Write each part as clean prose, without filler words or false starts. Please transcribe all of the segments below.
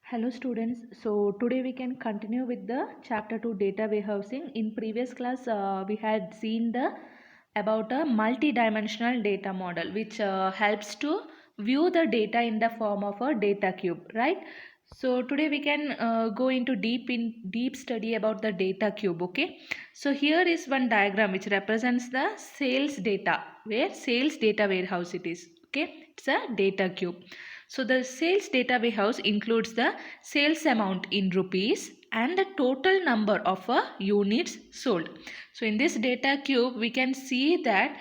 Hello students, so today we can continue with the chapter 2 data warehousing. In previous class we had seen the about a multi-dimensional data model which helps to view the data in the form of a data cube, right? So today we can go into deep study about the data cube. Okay, so here is one diagram which represents the sales data, where sales data warehouse it is. Okay, it's a data cube. So the sales data warehouse includes the sales amount in rupees and the total number of units sold. So in this data cube we can see that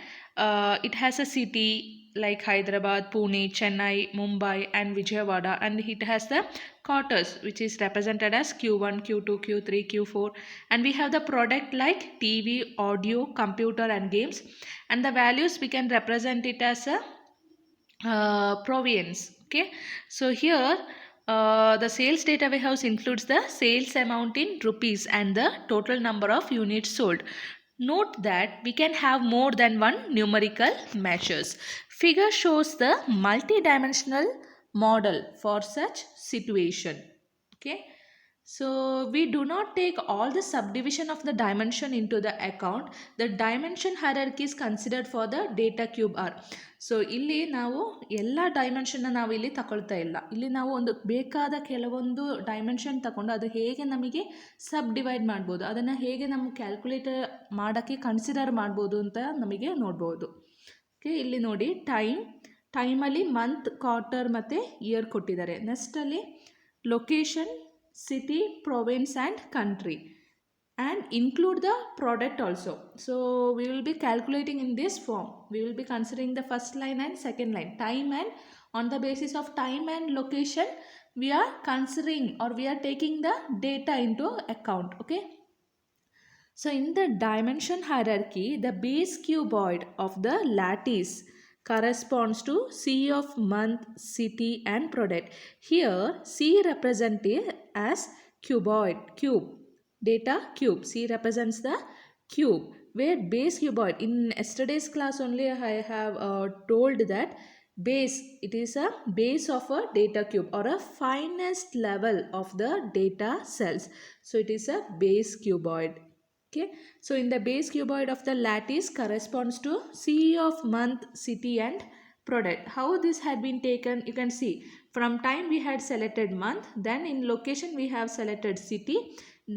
it has a city like Hyderabad, Pune, Chennai, Mumbai and Vijayawada, and it has the quarters which is represented as Q1, Q2, Q3, Q4, and we have the product like TV, audio, computer and games, and the values we can represent it as a province. Okay, so here the sales data warehouse includes the sales amount in rupees and the total number of units sold. Note that we can have more than one numerical measures. Figure shows the multi-dimensional model for such situation. Okay, so we do not take all the subdivision of the dimension into the account. The dimension hierarchy is considered for the data cube R. So ಇಲ್ಲಿ ನಾವು ಎಲ್ಲ ಡೈಮೆನ್ಷನ್ನ ನಾವು ಇಲ್ಲಿ ತಗೊಳ್ತಾ ಇಲ್ಲ. ಇಲ್ಲಿ ನಾವು ಒಂದು ಬೇಕಾದ ಕೆಲವೊಂದು ಡೈಮೆನ್ಷನ್ ತಗೊಂಡು ಅದು ಹೇಗೆ ನಮಗೆ ಸಬ್ ಡಿವೈಡ್ ಮಾಡ್ಬೋದು, ಅದನ್ನು ಹೇಗೆ ನಮ್ಮ ಕ್ಯಾಲ್ಕುಲೇಟರ್ ಮಾಡೋಕ್ಕೆ ಕನ್ಸಿಡರ್ ಮಾಡ್ಬೋದು ಅಂತ ನಮಗೆ ನೋಡ್ಬೋದು. ಓಕೆ, ಇಲ್ಲಿ ನೋಡಿ ಟೈಮಲ್ಲಿ ಮಂತ್, ಕ್ವಾರ್ಟರ್ ಮತ್ತು ಇಯರ್ ಕೊಟ್ಟಿದ್ದಾರೆ. ನೆಕ್ಸ್ಟಲ್ಲಿ location, city, province and country, and include the product also. So we will be calculating in this form. We will be considering the first line and second line, time, and on the basis of time and location we are considering or we are taking the data into account. Okay, so in the dimension hierarchy, the base cuboid of the lattice corresponds to C of month, city and product. Here C represented as cuboid, cube, data cube. C represents the cube, where base cuboid, in yesterday's class only I have told that base, it is a base of a data cube or a finest level of the data cells. So it is a base cuboid. Okay, so in the base cuboid of the lattice corresponds to C of month, city and product. How this had been taken, you can see from time we had selected month, then in location we have selected city,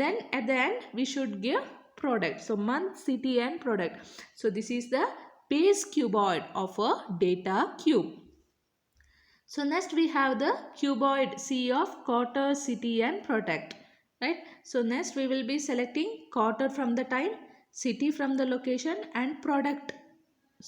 then at the end we should give product. So month, city and product. So this is the base cuboid of a data cube. So next we have the cuboid C of quarter, city and product. Right, so next we will be selecting quarter from the time, city from the location and product.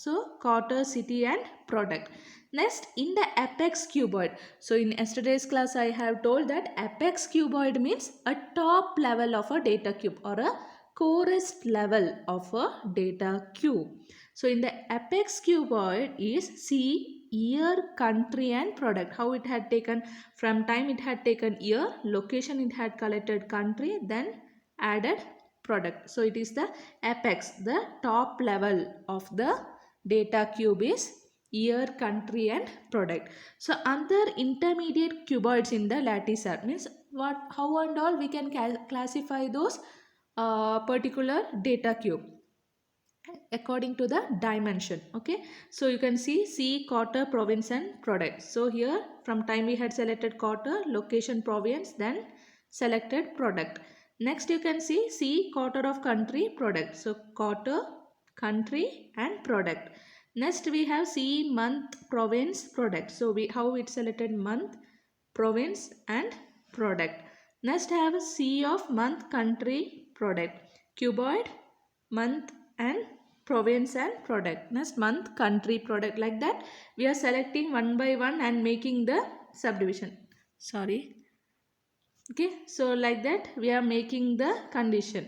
So quarter, city and product. Next in the apex cuboid, so in yesterday's class I have told that apex cuboid means a top level of a data cube or a chorus level of a data cube. So in the apex cuboid is C, year, country and product. How it had taken, from time it had taken year, location it had collected country, then added product. So it is the apex, the top level of the data cube is year, country and product. So other intermediate cuboids in the lattice are, means what, how and all we can classify those particular data cube according to the dimension. Okay, so you can see C, quarter, province and product. So here from time we had selected quarter, location, province, then selected product. Next you can see C, quarter of country, product. So quarter, country and product. Next we have C, month, province, product. So we, how it selected month, province and product. Next have C of month, country, product. Cuboid, month and province and product. Next month, country, product. Like that we are selecting one by one and making the subdivision. Sorry. Okay, so like that we are making the condition.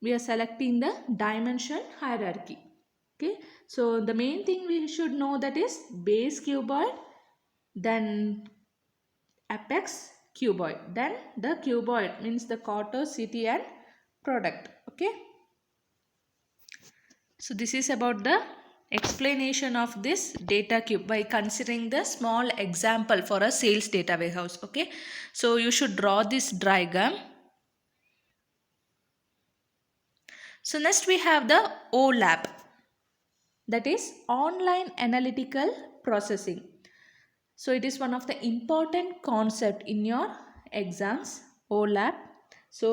We are selecting the dimension hierarchy. Okay, so the main thing we should know, that is base cuboid, then apex cuboid, then the cuboid means the quarter, city and product. Okay, so this is about the explanation of this data cube by considering the small example for a sales data warehouse. Okay, so you should draw this diagram. So next we have the OLAP, that is online analytical processing. So it is one of the important concept in your exams, OLAP. So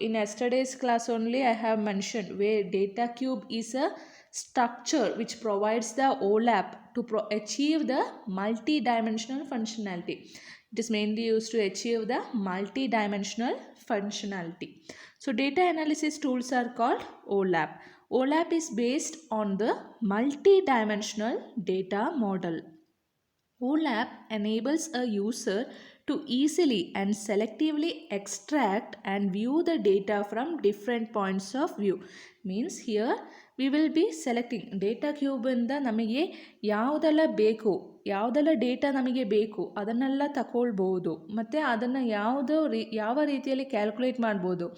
in yesterday's class only I have mentioned where data cube is a structure which provides the OLAP to achieve the multi-dimensional functionality. It is mainly used to achieve the multi-dimensional functionality. So data analysis tools are called OLAP. OLAP is based on the multi-dimensional data model. OLAP enables a user to easily and selectively extract and view the data from different points of view. Means here we will be selecting data cube ಇಂದ ನಮಗೆ ಯಾವುದೆಲ್ಲ ಬೇಕು, ಯಾವುದೆಲ್ಲ data ನಮಗೆ ಬೇಕು ಅದನ್ನೆಲ್ಲ ತಗೊಳ್ಬೋದು, ಮತ್ತು ಅದನ್ನು ಯಾವ ರೀತಿಯಲ್ಲಿ ಕ್ಯಾಲ್ಕುಲೇಟ್ ಮಾಡ್ಬೋದು,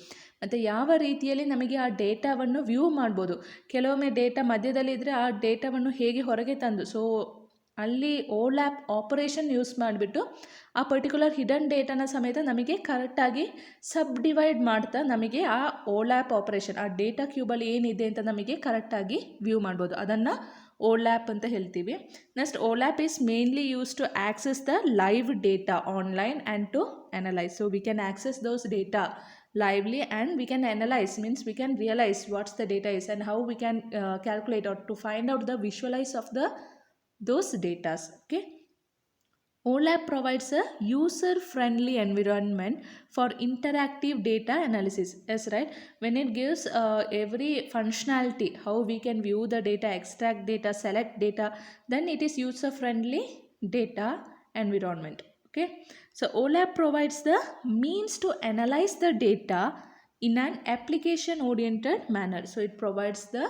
ಮತ್ತು ಯಾವ ರೀತಿಯಲ್ಲಿ ನಮಗೆ ಆ ಡೇಟಾವನ್ನು ವ್ಯೂ ಮಾಡ್ಬೋದು. ಕೆಲವೊಮ್ಮೆ ಡೇಟಾ ಮಧ್ಯದಲ್ಲಿದ್ದರೆ ಆ ಡೇಟಾವನ್ನು ಹೇಗೆ ಹೊರಗೆ ತಂದು ಅಲ್ಲಿ ಓಲ್ಯಾಪ್ ಆಪರೇಷನ್ ಯೂಸ್ ಮಾಡಿಬಿಟ್ಟು ಆ ಪರ್ಟಿಕ್ಯುಲರ್ ಹಿಡನ್ ಡೇಟಾನ ಸಮೇತ ನಮಗೆ ಕರೆಕ್ಟಾಗಿ ಡಿವೈಡ್ ಮಾಡ್ತಾ ನಮಗೆ ಆ ಓಲ್ಯಾಪ್ ಆಪರೇಷನ್ ಆ ಡೇಟಾ ಕ್ಯೂಬಲ್ಲಿ ಏನಿದೆ ಅಂತ ನಮಗೆ ಕರೆಕ್ಟಾಗಿ ವ್ಯೂ ಮಾಡ್ಬೋದು. ಅದನ್ನು ಓಲ್ಯಾಪ್ ಅಂತ ಹೇಳ್ತೀವಿ. Next OLAP is mainly use to access the live data online and to analyse. So we can access those data lively and we can analyze, means we can realize what's the data is and how we can calculate or to find out the visualize of those data. Okay, OLAP provides a user-friendly environment for interactive data analysis. Yes, right. When it gives every functionality, how we can view the data, extract data, select data, then it is user-friendly data environment. Okay, so OLAP provides the means to analyze the data in an application-oriented manner. So it provides the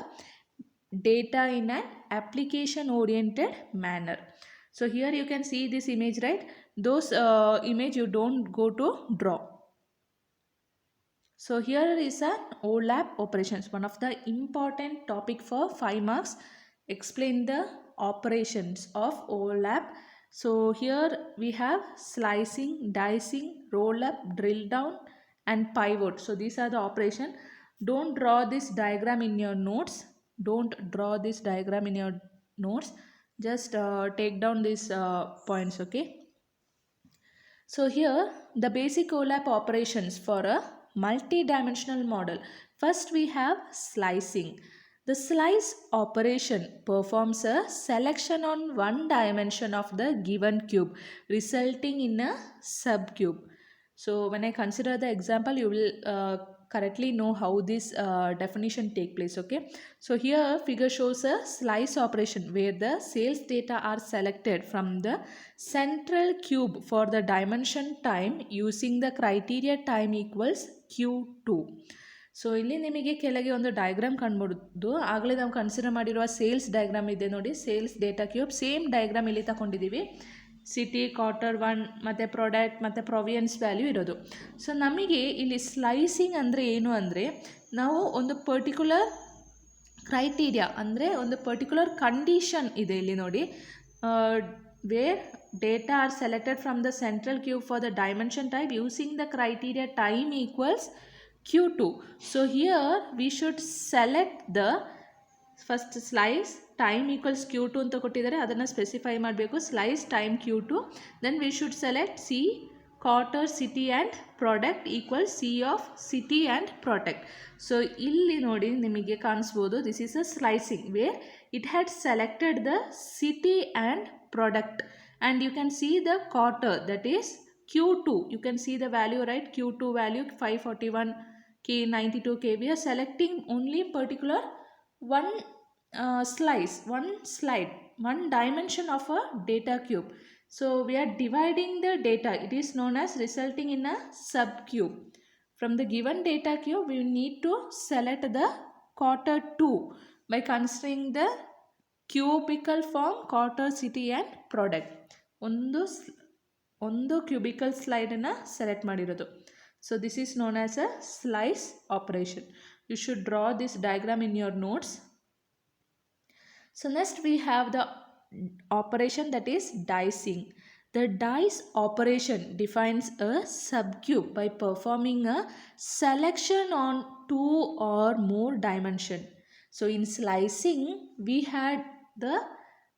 data in an application-oriented manner. So here you can see this image, right? Those image you don't go to draw. So here is an OLAP operations, one of the important topic for 5 marks. Explain the operations of OLAP. So here we have slicing, dicing, roll up, drill down and pivot. So these are the operation. Don't draw this diagram in your notes. Don't draw this diagram in your notes. Just take down these points. Okay, so here the basic OLAP operations for a multi-dimensional model. First we have slicing. The slice operation performs a selection on one dimension of the given cube, resulting in a subcube. So when I consider the example, you will correctly know how this definition take place. Okay, so here figure shows a slice operation where the sales data are selected from the central cube for the dimension time using the criteria time equals q2. So ಇಲ್ಲಿ ನಿಮಗೆ ಕೆಳಗೆ ಒಂದು diagram ಕಾಣ್ಬೋದು. ಆಗಲೇ ನಾವು consider ಮಾಡಿರುವ sales diagram ಇದೆ ನೋಡಿ, sales data cube. Same diagram ಇಲ್ಲಿ ತಗೊಂಡಿದ್ದೀವಿ. ಸಿಟಿ, ಕ್ವಾರ್ಟರ್ 1 ಮತ್ತು ಪ್ರಾಡಕ್ಟ್ ಮತ್ತು ಪ್ರೊವಿಯನ್ಸ್ ವ್ಯಾಲ್ಯೂ ಇರೋದು. ಸೊ ನಮಗೆ ಇಲ್ಲಿ ಸ್ಲೈಸಿಂಗ್ ಅಂದರೆ ಏನು ಅಂದರೆ, ನಾವು ಒಂದು ಪರ್ಟಿಕ್ಯುಲರ್ ಕ್ರೈಟೀರಿಯಾ ಅಂದರೆ ಒಂದು ಪರ್ಟಿಕ್ಯುಲರ್ ಕಂಡೀಷನ್ ಇದೆ ಇಲ್ಲಿ ನೋಡಿ, where data are selected from the central cube for the dimension type using the criteria time equals q2. So here we should select the first slice time equals q2 ಅಂತ ಕೊಟ್ಟಿದ್ದಾರೆ, ಅದನ್ನು specify ಮಾಡಬೇಕು. Slice time q2, then we should select c quarter city and product equals c of city and product. So ಇಲ್ಲಿ ನೋಡಿ ನಿಮಗೆ ಕಾಣಿಸ್ಬೋದು, this is a slicing where it had selected the city and product and you can see the quarter, that is q2. You can see the value, right? q2 value 541 K, 92 K. We are selecting only particular one slide, one dimension of a data cube. So we are dividing the data. It is known as resulting in a subcube. From the given data cube, we need to select the quarter 2 by considering the cubical form, quarter, city and product. ಒಂದು cubical slide ಅನ್ನು select ಮಾಡಿರೋದು. So this is known as a slice operation. You should draw this diagram in your notes. So next we have the operation, that is dicing. The dice operation defines a subcube by performing a selection on two or more dimension. So in slicing we had the,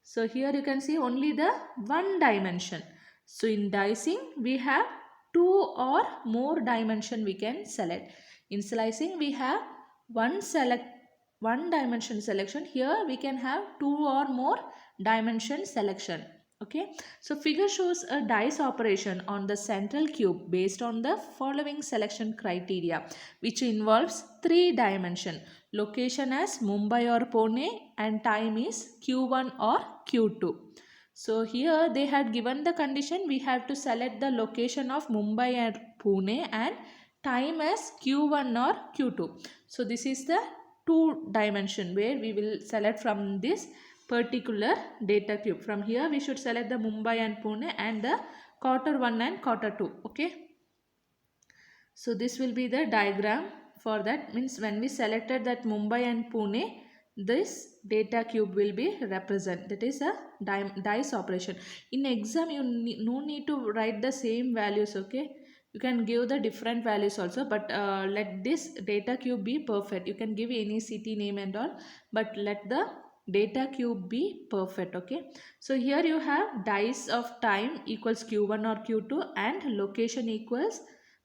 so here you can see only the one dimension. So in dicing we have two or more dimension we can select. In slicing we have one dimension selection. Here we can have two or more dimension selection. Okay, so figure shows a dice operation on the central cube based on the following selection criteria, which involves three dimension: location as Mumbai or Pune, and time is Q1 or Q2. So here they had given the condition, we have to select the location of Mumbai and Pune and time as Q1 or Q2. So this is the two dimension where we will select from this particular data cube. From here we should select the Mumbai and Pune and the quarter 1 and quarter 2. Okay, so this will be the diagram for that. Means when we selected that Mumbai and Pune, this data cube will be represent. That is a dice operation. In exam you no need to write the same values. Okay, you can give the different values also, but let this data cube be perfect. You can give any city name and all, but let the data cube be perfect. Okay, so here you have dice of time equals Q1 or Q2 and location equals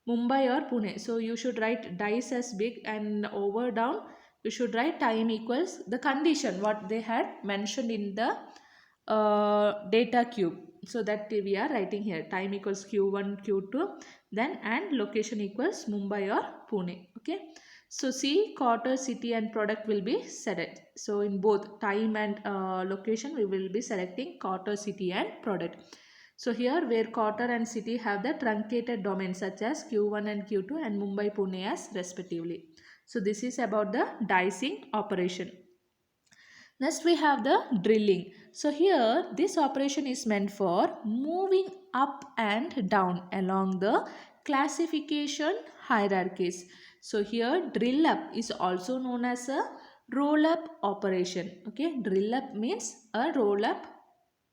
Mumbai or Pune. So you should write dice as big, and over down you should write time equals the condition what they had mentioned in the data cube. So that we are writing here time equals Q1 Q2, then and location equals Mumbai or Pune. Okay, so see, quarter, city and product will be selected. So in both time and location we will be selecting quarter, city and product. So here where quarter and city have the truncated domains such as Q1 and Q2 and Mumbai Pune as respectively. So this is about the dicing operation. Next we have the drilling. So here this operation is meant for moving up and down along the classification hierarchies. So here drill up is also known as a roll up operation. Okay, drill up means a roll up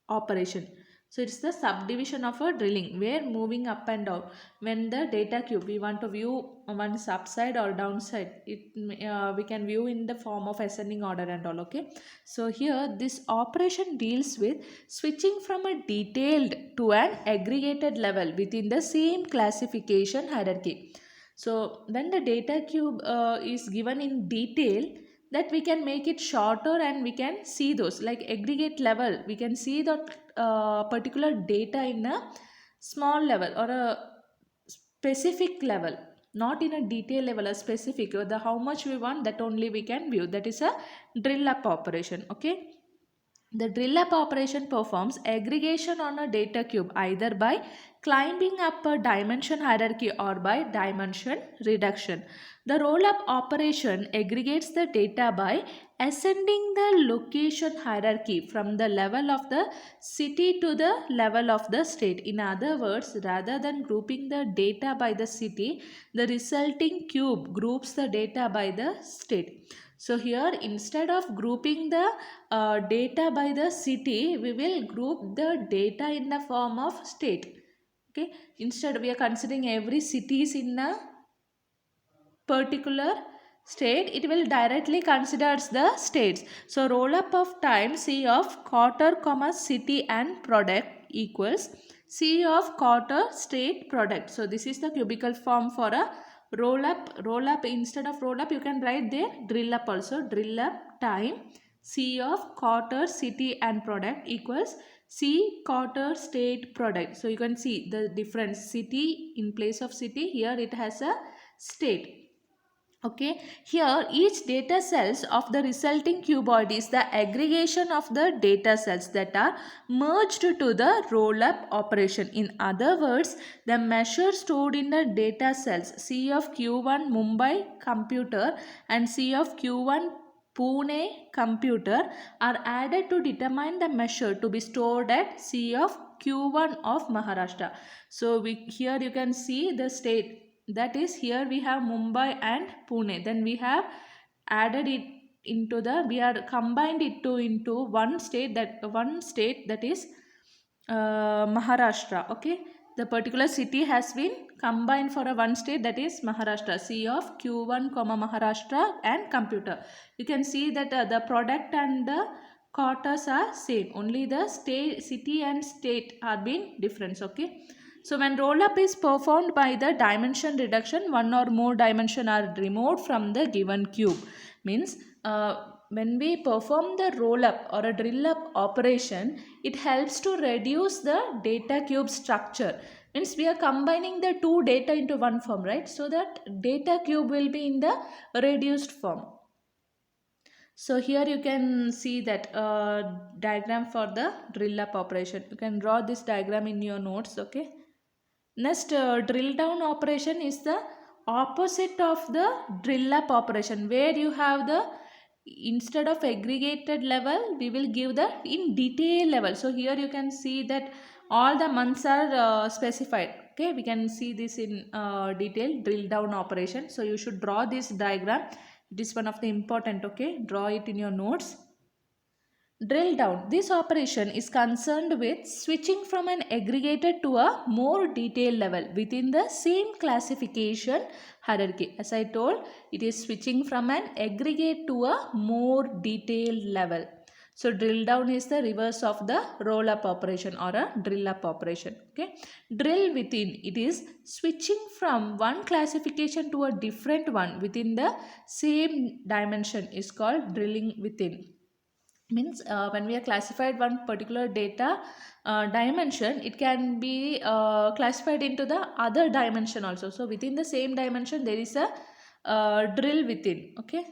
operation. So it's the subdivision of a drilling where moving up and down. When the data cube we want to view one's upside or downside, we can view in the form of ascending order and all. Okay, so here this operation deals with switching from a detailed to an aggregated level within the same classification hierarchy. So when the data cube is given in detail, that we can make it shorter and we can see those like aggregate level. We can see the particular data in a small level or a specific level, not in a detail level, a specific, the how much we want that only we can view. That is a drill up operation. Okay, the drill up operation performs aggregation on a data cube either by climbing up a dimension hierarchy or by dimension reduction. The roll up operation aggregates the data by ascending the location hierarchy from the level of the city to the level of the state. In other words, rather than grouping the data by the city, the resulting cube groups the data by the state. So here instead of grouping the data by the city, we will group the data in the form of state. Okay, instead we are considering every cities in a particular state, it will directly considers the states. So roll up of time C of quarter comma city and product equals C of quarter state product. So this is the cubical form for a roll up. Instead of roll up you can write there drill up also. Drill up time C of quarter city and product equals C quarter state product. So you can see the difference. City in place of city, here it has a state. Okay, here each data cells of the resulting cuboid is the aggregation of the data cells that are merged to the roll up operation. In other words, the measure stored in the data cells C of Q1 Mumbai computer and C of Q1 Pune computer are added to determine the measure to be stored at C of Q1 of Maharashtra. So here you can see the state, that is here we have Mumbai and Pune, then we have added it into the, we are combined it to into one state, that is Maharashtra. Okay, the particular city has been combined for a one state, that is Maharashtra. C of Q1 comma Maharashtra and computer. You can see that the product and the quarters are same, only the state, city and state are being different. Okay, so when roll up is performed by the dimension reduction, one or more dimension are removed from the given cube. Means when we perform the roll up or a drill up operation, it helps to reduce the data cube structure. Means we are combining the two data into one form, right? So that data cube will be in the reduced form. So here you can see that diagram for the drill up operation. You can draw this diagram in your notes. Okay. Next, drill down operation is the opposite of the drill up operation, where you have the, instead of aggregated level, we will give the in detail level. So here you can see that all the months are specified. Okay, we can see this in detail, drill down operation. So you should draw this diagram. It is one of the important. Okay, draw it in your notes. Drill down. This operation is concerned with switching from an aggregated to a more detailed level within the same classification hierarchy. As I told, it is switching from an aggregate to a more detailed level. So drill down is the reverse of the roll up operation or a drill up operation. Okay. Drill within, it is switching from one classification to a different one within the same dimension, is called drilling within. Means when we are classified one particular data dimension, it can be classified into the other dimension also. So within the same dimension there is a drill within. Okay,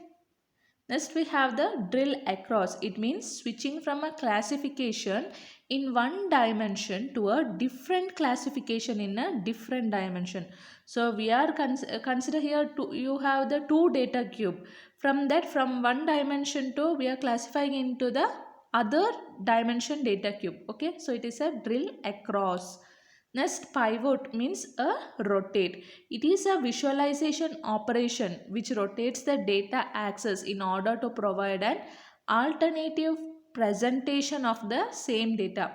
next we have the drill across. It means switching from a classification in one dimension to a different classification in a different dimension. So we are consider here you have the two data cube. From that, from one dimension to, we are classifying into the other dimension data cube. Okay, so it is a drill across. Next, pivot means a rotate. It is a visualization operation which rotates the data axis in order to provide an alternative presentation of the same data.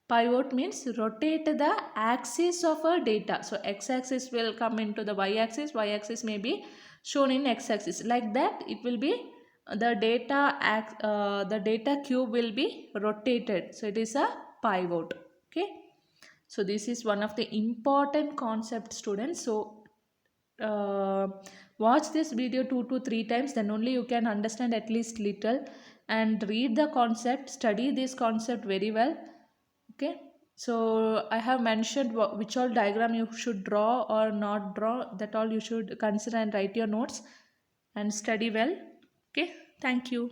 Pivot means rotate the axis of a data. So x-axis will come into the y-axis, y-axis may be shown in x-axis. Like that, it will be the data cube will be rotated. So it is a pivot. Okay. So this is one of the important concept, students. So watch this video 2 to 3 times, then only you can understand at least little, and read the concept, study this concept very well. Okay, so I have mentioned which all diagram you should draw or not draw, that all you should consider and write your notes and study well. Okay, thank you.